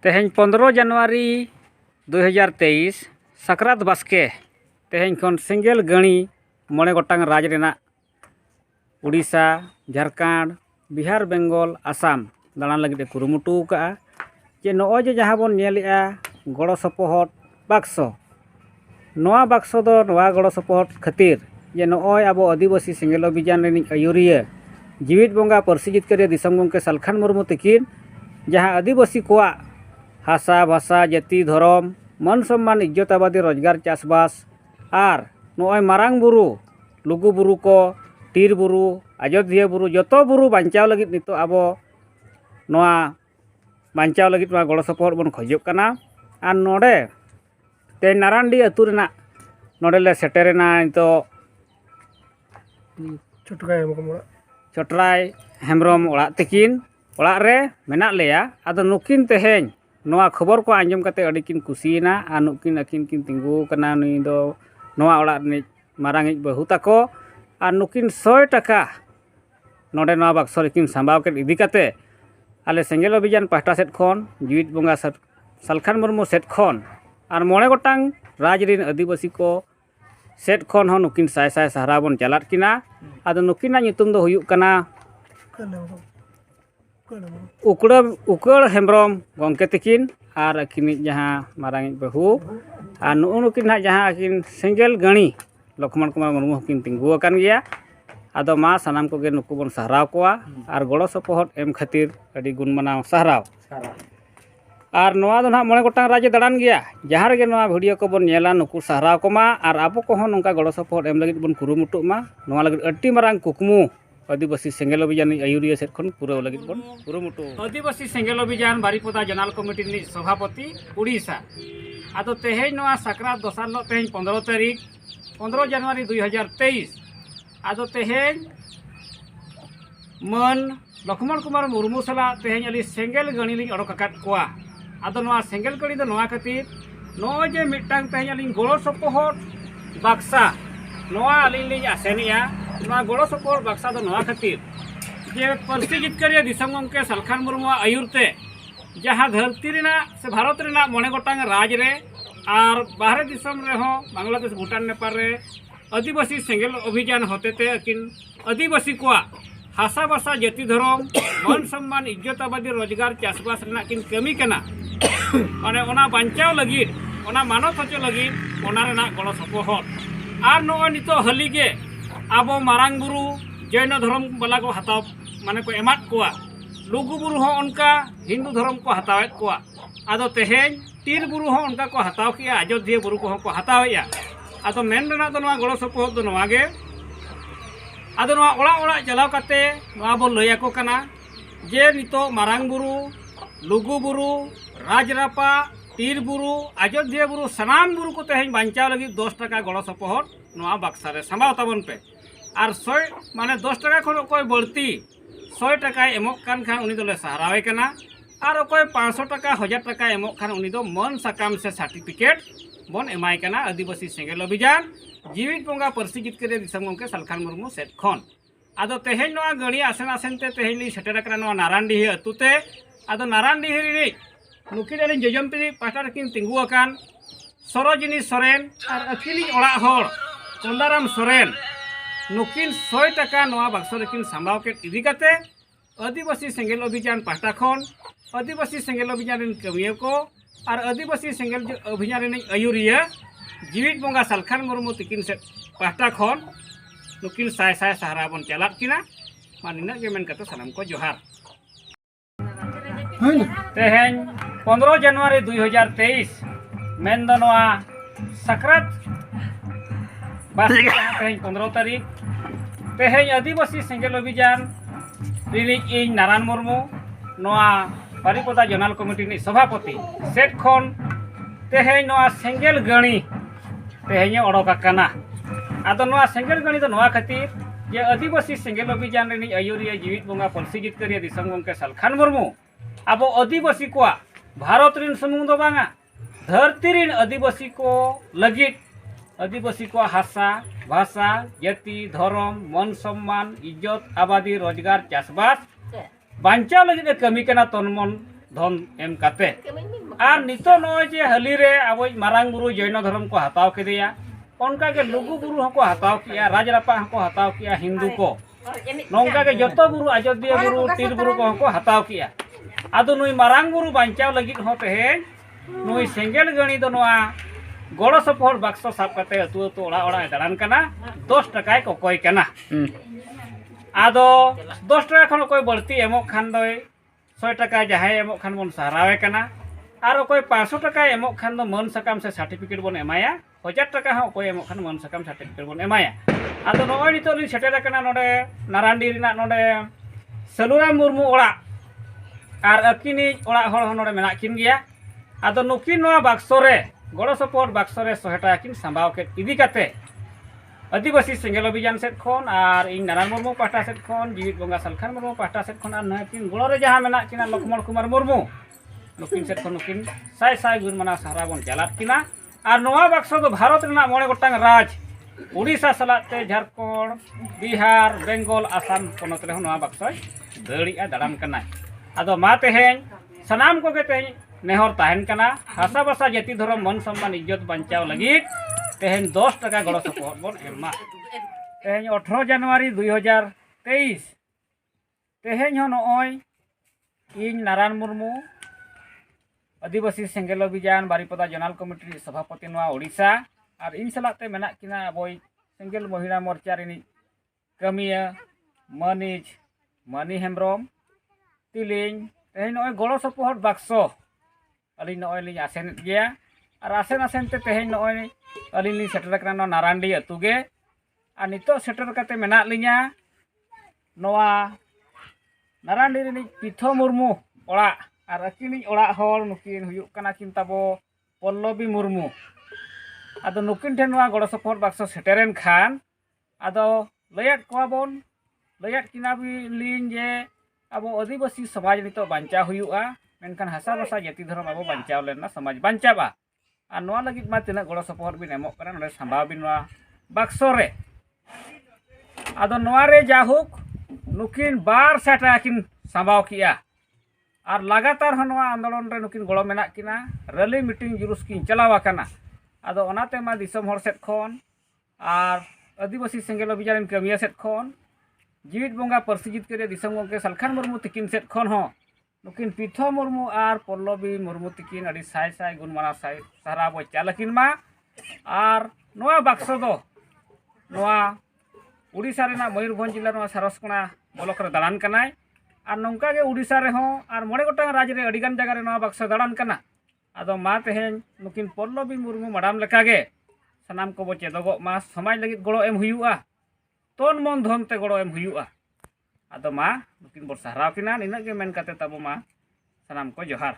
तेहें 15 जनवरी 2023 साकरात बास्के तेहें खन सेंगेल गणी मोड़े गोटांग राज रेना उड़ीसा झारखंड बिहार बेंगल आसाम दाड़ान लगे कुरुमुटू का जे नॉय जहाँ बन नेलेआ गड़ो सपोहट बाक्सो नोआ बाक्सो दो नोआ गड़ो सपोहट खातिर जे नॉय अब आदिवासी सेंगेल अभियान रेनी आयुरिया जीवित बंगा पार्सी जितकारिया दिसम गंके सालखान मुर्मू तकिन जहाँ आदिवासी कोआ हासा भाषा जाति धर्म मन सम्मान इज्जत आबादी रोजगार चाषबास और नॉय मारांग बुरु लुगु बुरु को टीर बुरु अयोध्या बुरु जतो बुरु बांचाव लगित नितो अब नोआ बांचाव लगित नोआ गड़ो सपोहट बन खोजोग कना और नोडे ते नारांडी अतु रेना नोडेले सेटेरेना नितो चटराय हेम्ब्रम ओड़ा तकिन ओड़ा रे मेना लेया आदो नुकिन तेहें नोआ खबर को आंजम कते अडिकिन कुसीना आ नुकिन अकिन किन तिंगु कना नुई दो नोआ ओड़ा नि मारांगिज बहु ताको आ नुकिन 100 टाका नोडे नोआ बाक्सो रेकिन सांबाव के इदी कते आले सेंगेल अभियान पाहटा सेट खन जीवित बंगा सालखान मुर्मू सेट खन और मोड़े गोटांग राज रिन आदिवासी को सेट खन हो नुकिन साय साय सहारा बन चलात किना आदो नुकिना nyutum दो हुयुग कना उकड़ हेम्ब्रम गंके तकिन और अकिन जहाँ मारांगिज बहु और नुकिन ना जहाँ अकिन सेंगेल गणी लक्ष्मण कुमार मुर्मू हकिन तिंगु अकान गया आदो मा सानाम को नुकु बन सहराव कोआ और गड़ो सपोहट एम खातिर अडी गुण मनाव सहराव और नोआ दो ना मोड़े गोटांग राज्य दाड़ान गया जहाँ रे नोआ वीडियो को बन नेला नुकु सहराव कोमा और आबो को हों नोंका गड़ो सपोहट एम लगित बन कुरुमुटु मा नोआ लगित अड्डी मारांग कुकमु आदिवासी सेंगेल अभियान आयुरिया सेट खन पूरा लगित बन कुरुमुटु आदिवासी सेंगेल अभियान बारिपदा जनरल कमिटी नि सभापति उड़ीसा आदो तेहें नोआ साकरात दोसार लो तेहें 15 तारीख 15 जनवरी 2023 आदो तेहें मन लक्ष्मण कुमार मुर्मू सला तेहें अली सेंगेल गणी लिंग अड़ोक आकाद कोआ आदो नोआ सेंगेल गणी दो नोआ खातिर नोआ जे मिटांग तेहें अली गड़ो सपोहट बाक्सा नोआ अली लिंग आसेनिया नोआ गड़ो सपोहट बाक्सा दो नोआ खातिर जे पार्सी जितकारिया दिसम गंके सालखान मुर्मू आयुरते जहाँ धरती रेना से भारत रेना मोड़े गोटांग राज रे और बाहर दिसम रे हो बांग्लादेश भूटान नेपाल रे आदिवासी सेंगेल अभियान होते थे अकिन आदिवासी को हासा भाषा जाति धर्म मन सम्मान इज्जत आबादी रोजगार चाषबास रेना किन कमी कना माने ओना बांचाव लगी ओना मानव हचो लगी ओना रेना गड़ो सपोहट और नोआ नितो हलीगे आबो मारांग बुरु जैन धर्म वाला को हताव माने को एमात कोआ लुगु बुरु हो उनका हिंदू धर्म को हतावेत कोआ आदो तेहें टीर बुरु हो उनका को हताव किया अयोध्या बुरु को हतावेया आदो मेन रेना दो नोआ गड़ो सपोहट दो नोआ गे आदो नोआ ओड़ा ओड़ा चलाव काते नोआ बो लया को कना जे नितो मारांग बुरु लुगु बुरु राजरापा टीर बुरु अयोध्या बुरु सनाम बुरु को तेहें बांचाव लगी 10 टाका गड़ो सपोहट नोआ बाक्सा रे समाव ताबन पे और 100 माने 10 टाका खन कोई बढ़ती 100 टाका एमोक कान खान उनी दोले सहारावे कना और कोई 500 टाका 1000 टाका एमोक खान उनी दो मन साकाम से सर्टिफिकेट बन एमाय कना आदिवासी सेंगेल अभियान जीवित बंगा पार्सी जितकारिया दिसम गंके सालखान मुर्मू सेट खन आदो तेहें नोआ गणी आसेन आसेन ते तेहें लि सेटेर कना नोआ नारायणडीही अतुते आदो नारायणडीही रे नुकिन अलिन जजमपी पाटा रेकिन तिंगु अकान सरोजिनी सोरेन और अकिली ओड़ा होड़ चंदाराम सोरेन नुकिन 100 टाका नोआ बाक्सो रेकिन सांबाव के इदी कते आदिवासी सेंगेल अभियान पाहटा खन आदिवासी सेंगेल अभियान रेन कमिया को और आदिवासी सेंगेल अभियान रेन आयुरिया जीवित बंगा सालखान मुर्मू तकिन से पाहटा खन नुकिन साय साय सहारा बन चलात किना मानिना के मेन कते सलाम को जोहार तेहें 15 जनवरी 2023 मेन दो नोआ साकरात बास्के तेहें 15 तारीख तेहें आदिवासी सेंगेल अभियान रिलीज इन नारायण मुर्मू नोआ बारिपदा जनरल कमिटी नि सभापति सेट खन तेहें नोआ सेंगेल गणी तेहें अड़ोक आकाना आदो नोआ सेंगेल गणी दो नोआ खातिर जे आदिवासी सेंगेल अभियान रिनी आयुरिया जीवित बंगा पार्सी जितकारिया दिसम गंके सालखान मुर्मू अब आदिवासी को भारत रिन सुमुंग दो बांगा धरती रिन आदिवासी को लगित आदिवासी को हासा भाषा जाति धर्म मन सम्मान इज्जत आबादी रोजगार चाषबास बांचाव लगित कमी कना तन मन धन एम काते और नितो नय जे हाली रे अब मारांग बुरु जैन धर्म को हताव केदिया उनका के लुगु बुरु हको हताव किया राजरापा हको हताव किया हिंदू को नौका के जतो बुरु अयोध्या बुरु तीर बुरु को हको हताव किया आदो नुई मारांग बुरु बांचाव लगित हो तेहेन नुई सेंगेल गणी दो नोआ गड़ो सपोहर बाक्सो साब काते अतु अतु ओड़ा ओड़ा दाड़ान कना 10 टका को कोय कना आदो 10 टका खन कोई बढ़ती एमो खान दो 100 टका जहाय एमो खान बन सहारावे कना और कोई 500 टका एमो खान दो मन सकाम से सर्टिफिकेट बन एमाया 1000 टका हो कोई एमो खान मन सकाम सर्टिफिकेट बन एमाया आदो नोय नितो लिन सेटेर कना नोडे नारांडी रिना नोडे सलुराम मुर्मू ओड़ा और अकिनी ओड़ा हर हो नोडे मेना किन गया आदो नुकिन नोआ बाक्सो रे गड़ो सपोहर बाक्सो रे 100 टका किन संभाव के इदी काते आदिवासी सेंगेल अभियान सेट खन और इन नारायण मुर्मू पाहटा सेट खन जीवित बंगा सलखान मुर्मू पाहटा सेट खन और नकिन गड़ो रे जहां मेना किना लक्ष्मण कुमार मुर्मू नुकिन सेट खन नुकिन साय साय गुण मना सारा बन चलात किना और नोआ बाक्सो दो भारत रेना मोड़े गोटांग राज उड़ीसा सलाते झारखंड बिहार बेंगल आसाम पनत रे नोआ बाक्सो दड़िया दाड़ान कना आदो मा तेहेन सनाम को के तेहेन नेहर ताहेन कना भाषा भाषा जाति धर्म मन सम्मान इज्जत बंचाव लगित तेहेन 10 टका गड़ो सपोहर बन एमा तेहेन 18 जनवरी 2023 तेहेन हो नय इन नारायण मुर्मू आदिवासी सेंगेल अभियान बारिपदा जोनाल कमिटी सभापति नोआ ओडिशा और इन सलाते मेना किना अबोय सेंगेल महिला मोर्चा रिनी कमिया मनीज मनी हेम्ब्रम तिलिंग तेहेन नय गड़ो सपोहर बाक्सो अली नय लिंग आसेन गया और आसेन आसेन ते तेहेन नय अली लिंग सेटर कना नारांडी अतुगे और नितो सेटर कते मेना लिंगा नोआ नारांडी रिनी पिथो मुर्मू ओड़ा और अकिनी ओड़ा हर नुकिन हुयुक कना किन ताबो पल्लवी मुर्मू आदो नुकिन ठेन नोआ गड़ो सपोहर बाक्सो सेटेरेन खान आदो लयात कोआबोन लयात किना बि लिंग जे अब आदिवासी समाज नितो बांचा हुयुआ मेनखान हासा भाषा जाति धर्म अब बांचाव लेना समाज बांचाबा और नोआ लगित मा तिना गड़ो सपोहर बिन एमोक कना नोडे संभाव बिन नोआ बाक्सो रे आदो नोआ रे जाहुक नुकिन 200 टका किन संभाव किया और लगातार हो नोआ आंदोलन रे नुकिन गड़ो मेना किना रैली मीटिंग जुलूस किन चलावा कना आदो ओनाते मा दिसम हर सेट खन और आदिवासी सेंगेल अभियान कमिया सेट खन जीवित बंगा परसिजित करे दिसम गंके सलखान मुर्मू तिकिन सेट खन हो नुकिन पिथो मुर्मू और पल्लवी मुर्मू तिकिन अड़ी साय साय गुण माना साय सारा बो चालकिन मा और नोआ बाक्सो दो नोआ उड़ीसा रेना मयूरभंज जिला नोआ सारसकोना ब्लॉक रे दाड़ान कनाय और नौका के उड़ीसा रे हो और मोड़े गोटांग राज रे अड़ीगान जगह रे नोआ बाक्सो दाड़ान कना आदो मा तेहेन नुकिन पल्लवी मुर्मू मैडम लेका गे सनाम को बो चेदोगो मा समाज लगित गड़ो एम हुयुआ तन मन धन ते गड़ो एम हुयुआ आदो मा नुकिन बो सहाराव किना निना गे मेन काते ताबो मा सनाम को जोहार।